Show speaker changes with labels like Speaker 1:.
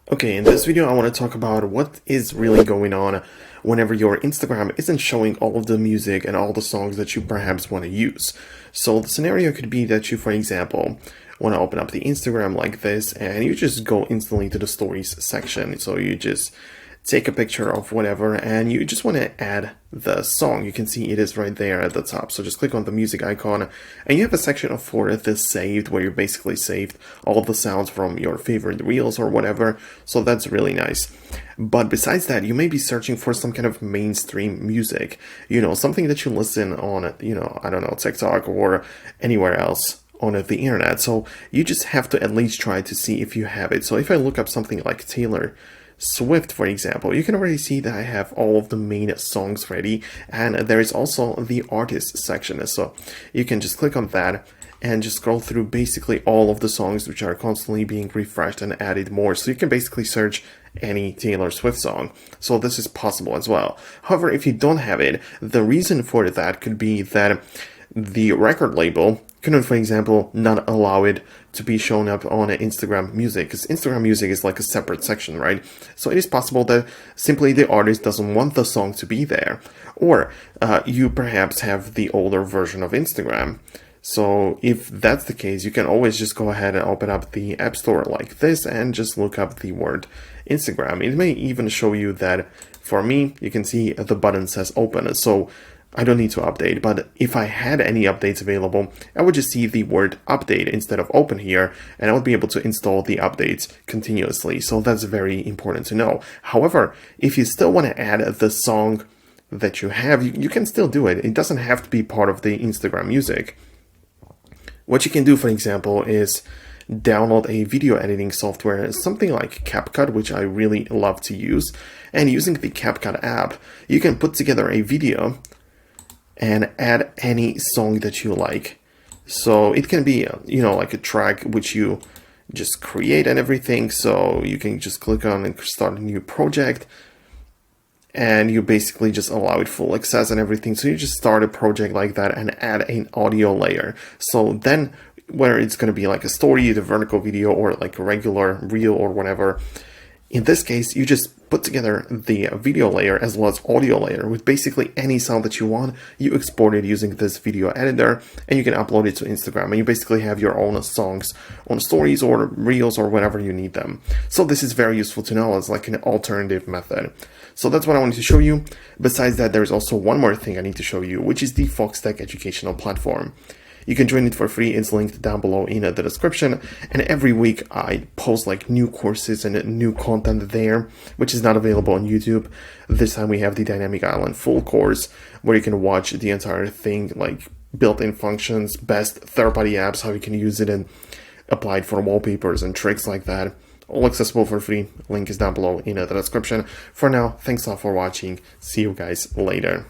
Speaker 1: Okay, in this video I want to talk about what is really going on whenever your Instagram isn't showing all of the music and all the songs that you perhaps want to use. So the scenario could be that you, for example, want to open up the Instagram like this and you just go instantly to the stories section. So you just take a picture of whatever and you just want to add the song. You can see it is right there at the top. So just click on the music icon and you have a section for the saved where you basically saved all of the sounds from your favorite reels or whatever. So that's really nice. But besides that, you may be searching for some kind of mainstream music, something that you listen on, I don't know, TikTok or anywhere else on the internet. So you just have to at least try to see if you have it. So if I look up something like Taylor Swift, for example, you can already see that I have all of the main songs ready, and there is also the artist section. So you can just click on that and just scroll through basically all of the songs which are constantly being refreshed and added more. So you can basically search any Taylor Swift song. So this is possible as well. However, if you don't have it, the reason for that could be that the record label couldn't, for example, not allow it to be shown up on Instagram Music, because Instagram Music is like a separate section, right? So it is possible that simply the artist doesn't want the song to be there, or you perhaps have the older version of Instagram. So if that's the case, you can always just go ahead and open up the App Store like this and just look up the word Instagram. It may even show you that, for me, you can see the button says open. So I don't need to update, but if I had any updates available, I would just see the word update instead of open here, and I would be able to install the updates continuously. So that's very important to know. However, if you still want to add the song that you have, you can still do it. It doesn't have to be part of the Instagram Music. What you can do, for example, is download a video editing software, something like CapCut, which I really love to use. And using the CapCut app, you can put together a video and add any song that you like. So it can be, like a track which you just create and everything. So you can just click on and start a new project, and you basically just allow it full access and everything. So you just start a project like that and add an audio layer. So then whether it's going to be like a story, the vertical video, or like a regular reel or whatever, in this case, you just put together the video layer as well as audio layer with basically any sound that you want. You export it using this video editor and you can upload it to Instagram, and you basically have your own songs on stories or reels or whenever you need them. So this is very useful to know as like an alternative method. So that's what I wanted to show you. Besides that, there's also one more thing I need to show you, which is the Foxtecc educational platform. You can join it for free. It's linked down below in the description. And every week I post like new courses and new content there, which is not available on YouTube. This time we have the Dynamic Island full course where you can watch the entire thing, like built-in functions, best third-party apps, how you can use it and apply it for wallpapers and tricks like that. All accessible for free. Link is down below in the description. For now, thanks a lot for watching. See you guys later.